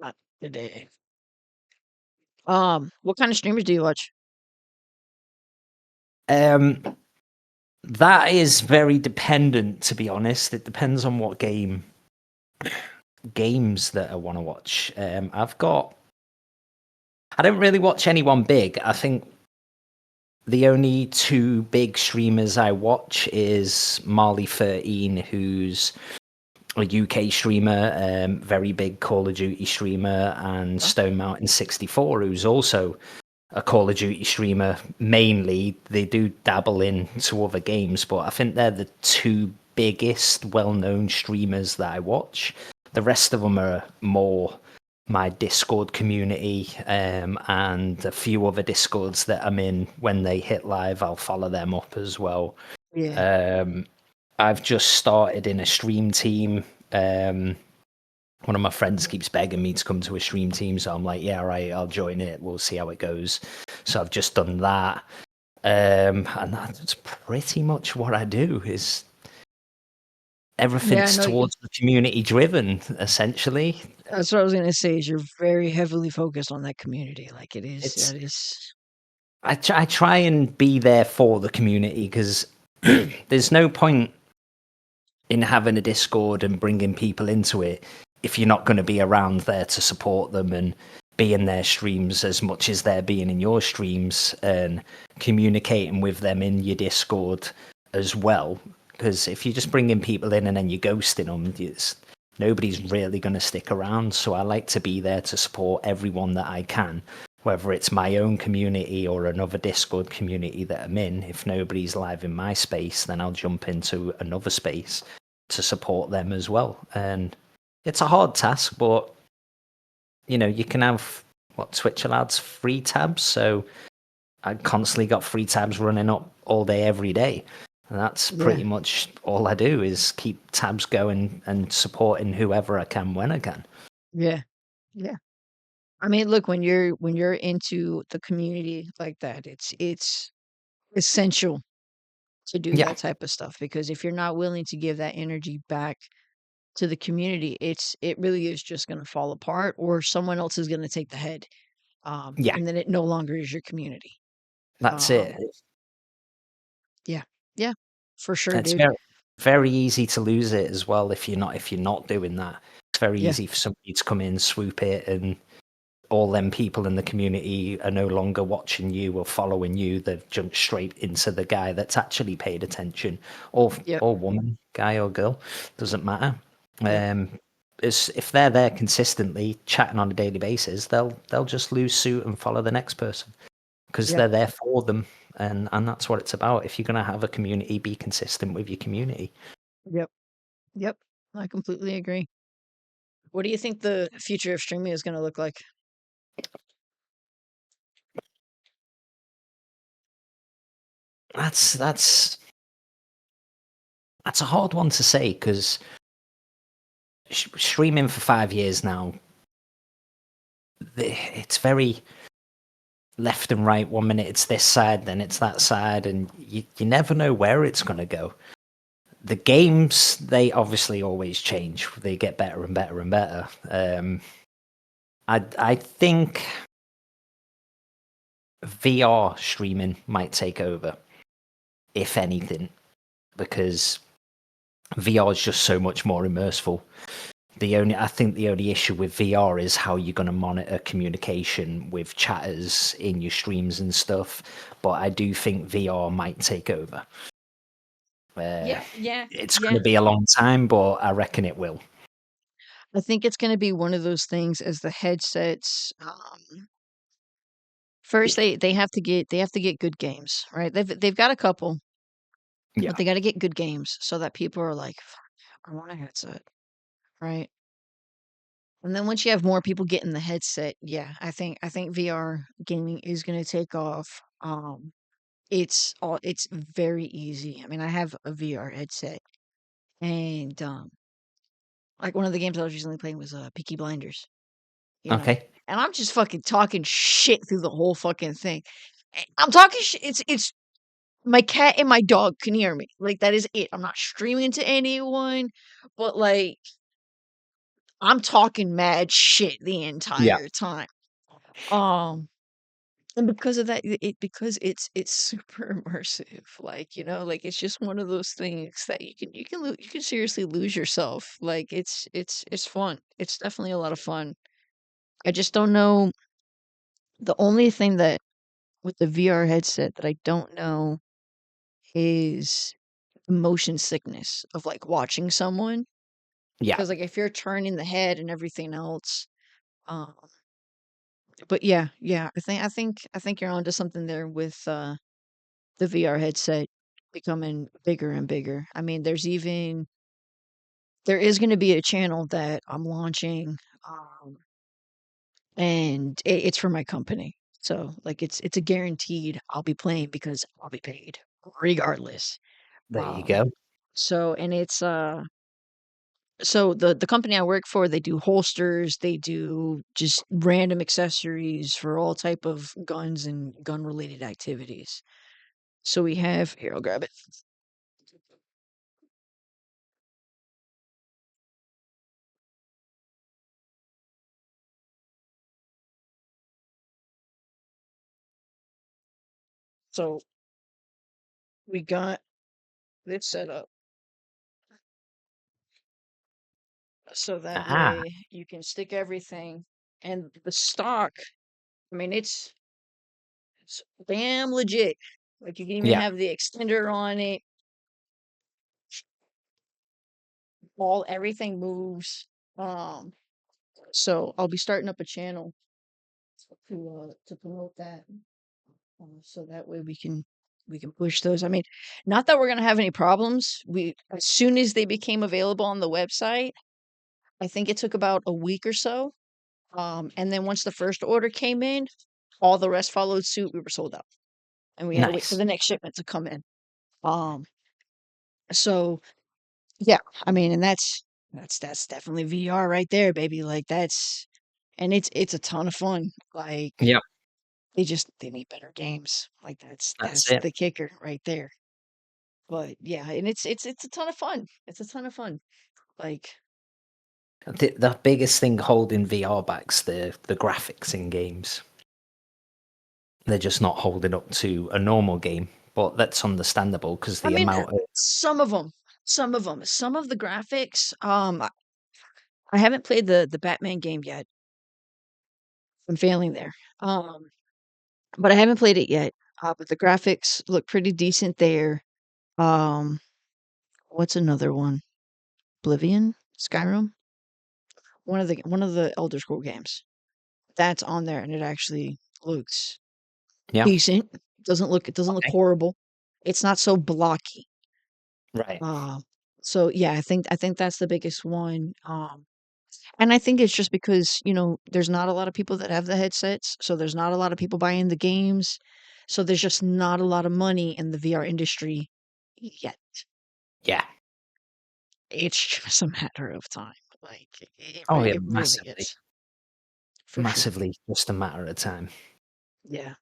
Not today. What kind of streamers do you watch? um, that is very dependent, to be honest. It depends on what games that I want to watch. I don't really watch anyone big. I think the only two big streamers I watch is Marley13, who's a UK streamer, very big Call of Duty streamer, and Stone Mountain 64, who's also a Call of Duty streamer. Mainly, they do dabble into other games, but I think they're the two biggest well-known streamers that I watch. The rest of them are more my Discord community, and a few other Discords that I'm in. When they hit live, I'll follow them up as well. Yeah. I've just started in a stream team. One of my friends keeps begging me to come to a stream team, so I'm like, yeah, right, I'll join it. We'll see how it goes. So I've just done that. And that's pretty much what I do. Is Yeah, everything's no, towards the community driven, essentially. that's what I was gonna say is you're very heavily focused on that community. Like it is It's that is I try and be there for the community, because there's no point in having a Discord and bringing people into it if you're not going to be around there to support them and be in their streams as much as they're being in your streams, and communicating with them in your Discord as well. Because if you're just bringing people in and then you're ghosting them, nobody's really going to stick around. So I like to be there to support everyone that I can, whether it's my own community or another Discord community that I'm in. If nobody's live in my space, then I'll jump into another space to support them as well. And it's a hard task, but you can have Twitch allows free tabs, so I constantly got free tabs running up all day, every day. And that's yeah, pretty much all I do, is keep tabs going and supporting whoever I can when I can. yeah, yeah. I mean, look, when you're into the community like that, it's essential to do Yeah, that type of stuff because if you're not willing to give that energy back to the community, it really is just going to fall apart, or someone else is going to take the head, yeah, and then it no longer is your community. that's it. Um, yeah, yeah, for sure, It's dude. very very easy to lose it as well if you're not doing that. It's very Yeah, easy for somebody to come in, swoop it, and all them people in the community are no longer watching you or following you. They've jumped straight into the guy that's actually paid attention, or yep, or woman, guy or girl, doesn't matter. yep, Um, if they're there consistently chatting on a daily basis, they'll just lose suit and follow the next person, because yep, they're there for them. And that's what it's about. If you're going to have a community, be consistent with your community. yep, yep. I completely agree. What do you think the future of streaming is going to look like? That's that's a hard one to say, because streaming for 5 years now, it's very left and right. One minute it's this side, then it's that side, and you never know where it's going to go. The games, they obviously always change. They get better and better and better. I think VR streaming might take over, if anything, because VR is just so much more immersive. I think the only issue with VR is how you're going to monitor communication with chatters in your streams and stuff. But I do think VR might take over. Uh, Yeah, yeah, it's going yeah. to be a long time, but I reckon it will. I think it's gonna be one of those things as the headsets, first they have to get good games, right? They've got a couple, but Yeah. they gotta get good games so that people are like, "Fuck, I want a headset," right? And then once you have more people getting the headset, yeah, I think VR gaming is gonna take off. It's very easy. I mean, I have a VR headset, and like one of the games I was recently playing was Peaky Blinders. You know? Okay. And I'm just fucking talking shit through the whole fucking thing. I'm talking shit. It's my cat and my dog can hear me. Like that is it. I'm not streaming to anyone, but like I'm talking mad shit the Yeah. entire time. Um, and because of that, because it's super immersive. Like like it's just one of those things that you can seriously lose yourself. Like it's fun. It's definitely a lot of fun. I just don't know. The only thing that with the VR headset that I don't know is motion sickness of like watching someone. Yeah. Because like if you're turning the head and everything else, um, but yeah, yeah, I think you're onto something there with the VR headset. becoming bigger and bigger. I mean, there is going to be a channel that I'm launching, um, and it's for my company. So like it's a guaranteed I'll be playing because I'll be paid regardless. There you Um, go. so and it's so the company I work for, they do holsters, they do just random accessories for all type of guns and gun related activities. So we have here, I'll grab it. So we got this set up so that Ah, way you can stick everything and the stock. I mean, it's damn legit. Like you can even yeah. have the extender on it. All everything moves. Um, so I'll be starting up a channel to promote that. So that way we can push those. I mean, not that we're gonna have any problems. We as soon as they became available on the website, I think it took about a week or so. And then once the first order came in, all the rest followed suit. We were sold out, and we had to wait for Nice. the next shipment to come in. Um, so yeah, I mean, and that's definitely VR right there, baby. Like that's and it's a ton of fun. Like Yep. they need better games. Like That's that's it. the kicker right there. But yeah, and it's a ton of fun. It's a ton of fun. Like The biggest thing holding VR back's the graphics in games. They're just not holding up to a normal game, but that's understandable because I the mean, amount of some of the graphics. I haven't played the Batman game yet. I'm failing there. Um, but I haven't played it yet. But the graphics look pretty decent there. Um, what's another one? Oblivion, Skyrim, one of the Elder Scroll games. That's on there, and it actually looks yeah. decent. It doesn't look Okay. horrible. It's not so blocky. Right. Uh, so yeah, I think that's the biggest one. And I think it's just because, you know, there's not a lot of people that have the headsets, so there's not a lot of people buying the games. So there's just not a lot of money in the VR industry yet. Yeah. It's just a matter of time. Like Oh yeah, it really massively, is for sure. massively. Just a matter of time. Yeah.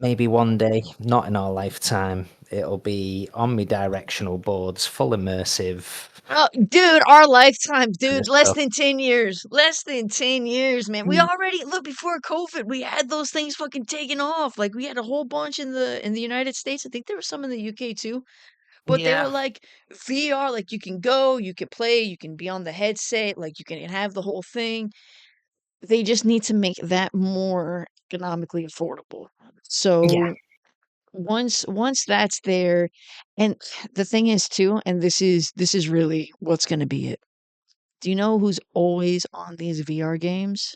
Maybe one day, not in our lifetime, it'll be omnidirectional boards, full immersive Oh, dude, our lifetime, kind of dude, less stuff. than 10 years. Less than 10 years, man. We Mm, already look before COVID, we had those things fucking taken off. Like we had a whole bunch in the United States. I think there was some in the UK too. But they were yeah, like VR, like you can go, you can play, you can be on the headset, like you can have the whole thing. They just need to make that more economically affordable. yeah. So once that's there, and the thing is too, and this is really what's going to be it. Do you know who's always on these VR games?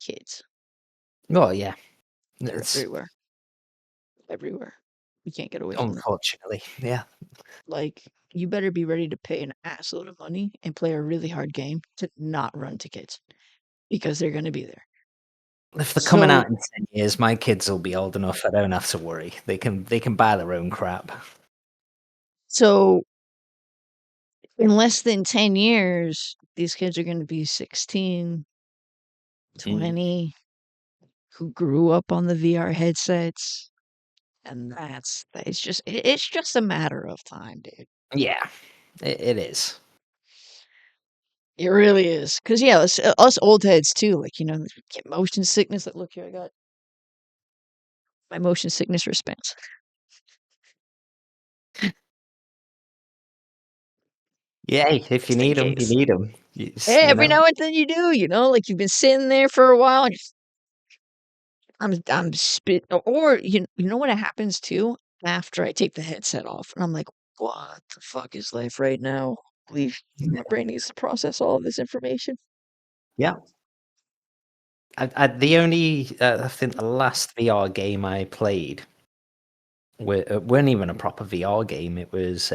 Kids. Well, yeah. They're It's everywhere. Everywhere. You can't get away from them. unfortunately, yeah. Like, you better be ready to pay an assload of money and play a really hard game to not run to kids because they're going to be there. If they're coming So, out in 10 years, my kids will be old enough. I don't have to worry. They can buy their own crap. so in less than 10 years, these kids are going to be 16, Mm, 20, who grew up on the VR headsets. And it's just a matter of time, dude. yeah, it is. It really is. Cause yeah, us old heads too, like, you know, we get motion sickness. Like, look here, I got my motion sickness wristbands. Yeah, hey, if you Just in need them, you case. need them. Hey, You every know. now and then you do, you know, like you've been sitting there for a while. And I'm spit, or you know what happens too after I take the headset off, and I'm like, what the fuck is life right now? Leave. My brain needs to process all of this information. Yeah. The only I think the last VR game I played It weren't even a proper VR game. It was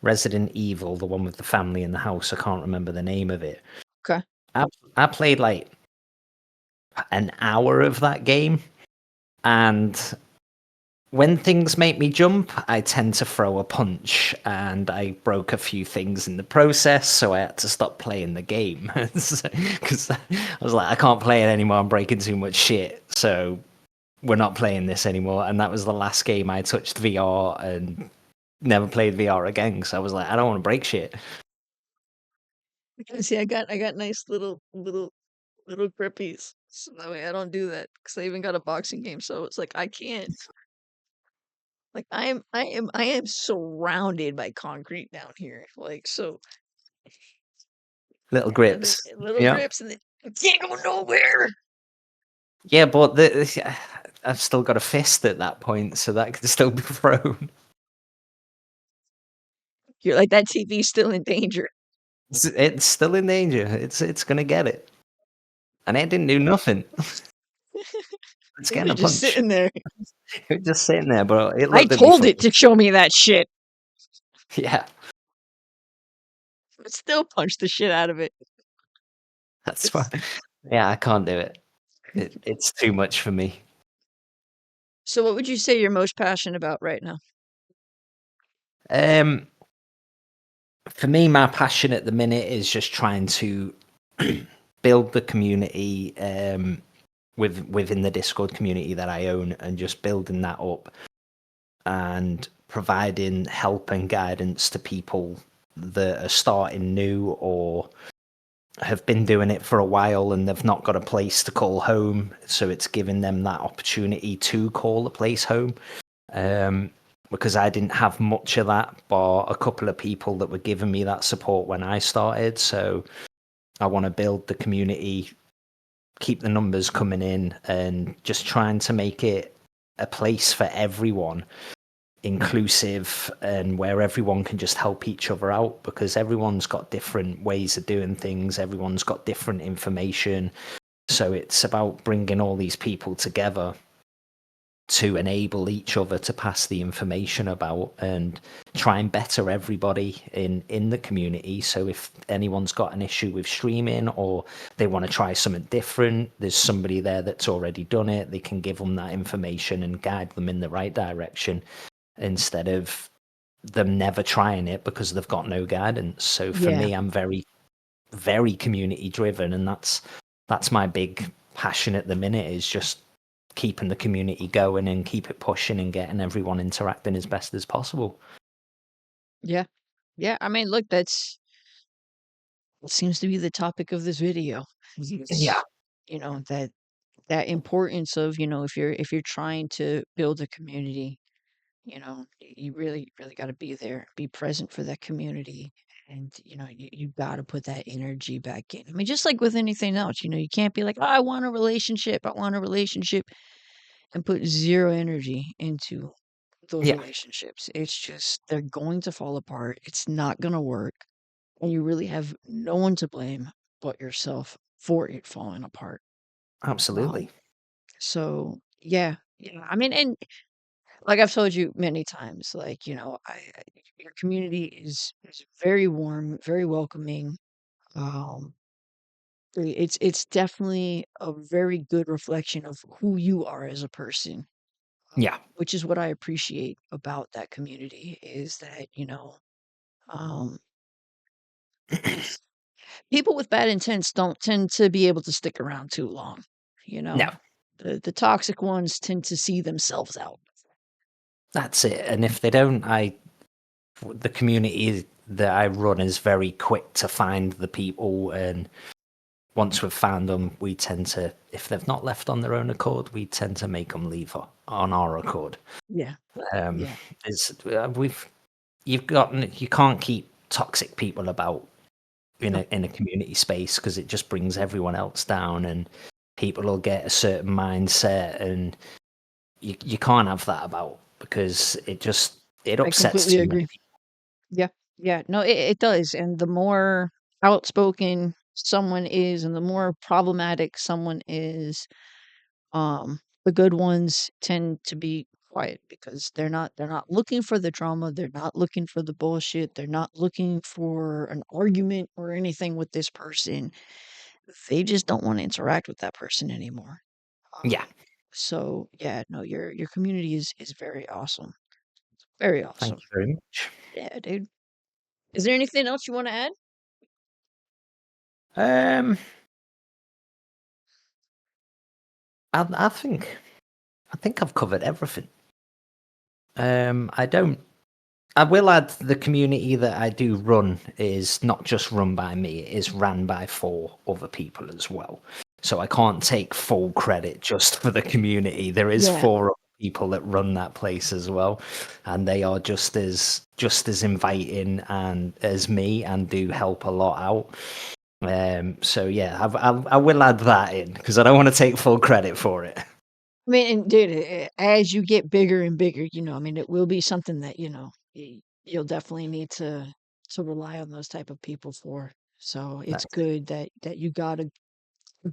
Resident Evil, the one with the family in the house. I can't remember the name of it. Okay. I played like an hour of that game, and when things make me jump, I tend to throw a punch, and I broke a few things in the process, so I had to stop playing the game because I was like, I can't play it anymore. I'm breaking too much shit, so we're not playing this anymore. And that was the last game I touched VR and never played VR again. So I was like, I don't want to break shit. See, I got nice little grippies, so that way I don't do that because I even got a boxing game. So it's like I can't. Like I am surrounded by concrete down here. Like so, Little and then grips. little Yeah. grips, and then I can't go nowhere. Yeah, but I've still got a fist at that point, so that can still be thrown. You're like that TV's still in danger. It's still in danger. It's gonna get it, and it didn't do nothing. It's It getting was a just punch. sitting there. It was just sitting there, but it I looked at me told it funny. to show me that shit, Yeah, but still punched the shit out of it. that's fine. It's Yeah, I can't do it. It's too much for me. so. What would you say you're most passionate about right now? Um, for me, my passion at the minute is just trying to build the community within the Discord community that I own, and just building that up and providing help and guidance to people that are starting new or have been doing it for a while and they've not got a place to call home. So it's giving them that opportunity to call a place home. Because I didn't have much of that, but a couple of people that were giving me that support when I started. So I want to build the community, keep the numbers coming in, and just trying to make it a place for everyone, inclusive, and where everyone can just help each other out, because everyone's got different ways of doing things, everyone's got different information. So it's about bringing all these people together to enable each other to pass the information about and try and better everybody in the community. So if anyone's got an issue with streaming or they want to try something different, there's somebody there that's already done it. They can give them that information and guide them in the right direction, instead of them never trying it because they've got no guidance. So for Yeah, me, I'm very, very community driven, and that's my big passion at the minute, is just keeping the community going and keep it pushing and getting everyone interacting as best as possible. yeah, yeah. I mean, look, that's what seems to be the topic of this video. Yeah, It's, that importance of if you're trying to build a community, you really got to be there, be present for that community, and you got to put that energy back in. I mean, just like with anything else, you can't be like, oh, I want a relationship, and put zero energy into those yeah, relationships. It's just they're going to fall apart. It's not going to work, and you really have no one to blame but yourself for it falling apart. Um, absolutely. so yeah, I mean, and like I've told you many times, like, your community is very warm, very welcoming. Um, it's definitely a very good reflection of who you are as a person, Yeah, which is what I appreciate about that community is that, um, people with bad intents don't tend to be able to stick around too long. You no, know, the toxic ones tend to see themselves out. that's it. And if they don't, the community that I run is very quick to find the people, and once we've found them, we tend to, if they've not left on their own accord, we tend to make them leave on our accord. Yeah, Um, yeah, it's we've you can't keep toxic people about no, in a community space, because it just brings everyone else down, and people will get a certain mindset, and you can't have that about, because it I upsets completely too many agree. Yeah, yeah, no, it does. And the more outspoken someone is, and the more problematic someone is, the good ones tend to be quiet because they're not looking for the drama, they're not looking for the bullshit, they're not looking for an argument or anything with this person. They just don't want to interact with that person anymore. Yeah. So yeah, no, your community is very awesome. Very Thank awesome. you very much. Yeah, dude. Is there anything else you want to add? Um, I think I've covered everything. I don't. I will add the community that I do run is not just run by me; it is ran by 4 other people as well. So I can't take full credit just for the community. There is Yeah. 4 other people that run that place as well, and they are just as inviting and as me, and do help a lot out. So yeah, I will add that in because I don't want to take full credit for it. I mean, and dude, as you get bigger and bigger, I mean, it will be something that, you'll definitely need to rely on those type of people for. So it's That's it. good that you got a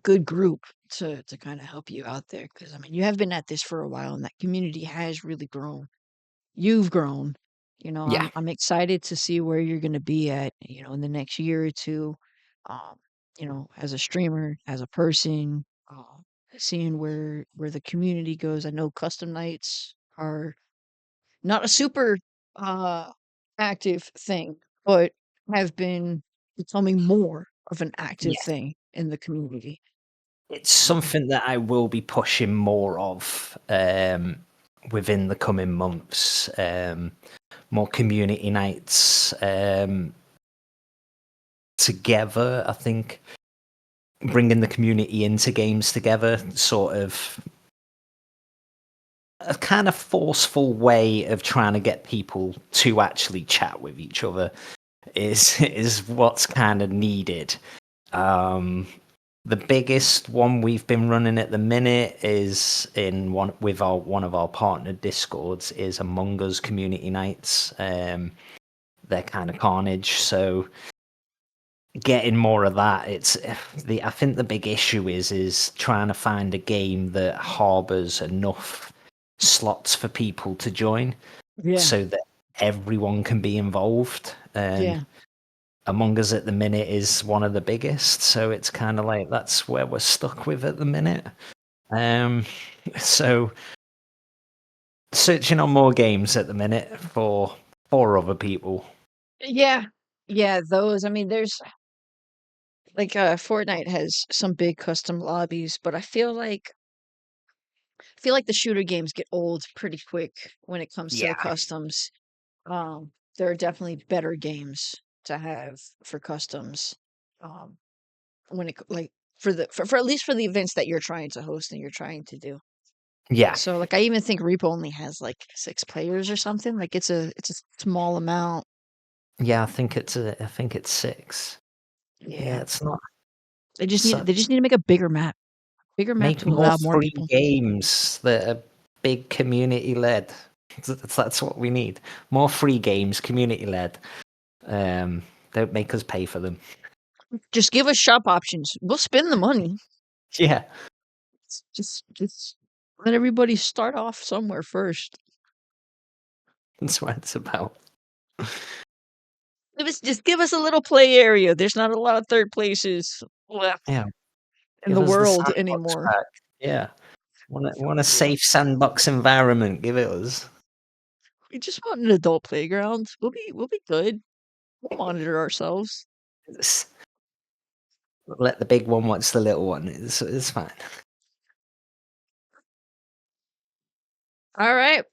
good group to kind of help you out there. Because I mean, you have been at this for a while, and that community has really grown. You've grown. Yeah, I'm excited to see where you're gonna be at, in the next year or two. Um, as a streamer, as a person, seeing where the community goes. I know custom nights are not a super uh active thing, but have been becoming more of an active yes. thing in the community. It's something that I will be pushing more of within the coming months. More community nights together. I think bringing the community into games together, sort of a kind of forceful way of trying to get people to actually chat with each other is what's kind of needed. Um, the biggest one we've been running at the minute is in one of our partner discords is Among Us community nights. They're kind of carnage, so getting more of that. It's I think the big issue is trying to find a game that harbors enough slots for people to join Yeah, so that everyone can be involved. And yeah. Among Us at the minute is one of the biggest, so it's kind of like that's where we're stuck with at the minute. Um, so searching on more games at the minute for other people. Yeah. Yeah, those. I mean, there's like Fortnite has some big custom lobbies, but I feel like the shooter games get old pretty quick when it comes to the Yeah, customs. There are definitely better games to have for customs. Um, when it like for at least for the events that you're trying to host and you're trying to do. yeah, So like I even think Repo only has like 6 players or something. Like it's a small amount. yeah. I think it's 6. Yeah, Yeah. it's not. They just need So they just need to make a bigger map. Bigger map make to more allow more free people. games that are big community led. That's what we need. More free games, community led. Don't make us pay for them. Just give us shop options. We'll spend the money. Yeah, Just let everybody start off somewhere first. that's what it's about. Just give us a little play area. There's not a lot of third places left Yeah, in give the us the world sandbox anymore. pack. Yeah, want a Yeah. safe sandbox environment? Give it us. We just want an adult playground. We'll be good. We'll monitor ourselves. It's- Let the big one watch the little one. It's fine. All right.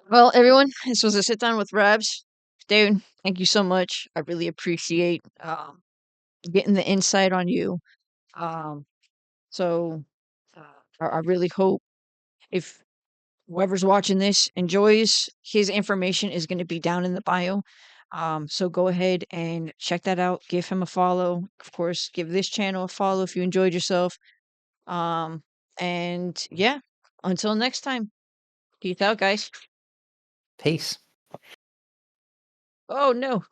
Well, everyone, this was a sit down with Rabs. Dude, thank you so much. I really appreciate getting the insight on you. Um, so uh, I really hope if whoever's watching this enjoys, his information is going to be down in the bio. So go ahead and check that out. Give him a follow. Of course, give this channel a follow if you enjoyed yourself. Um, and yeah, until next time, peace out, guys. Peace. Oh no,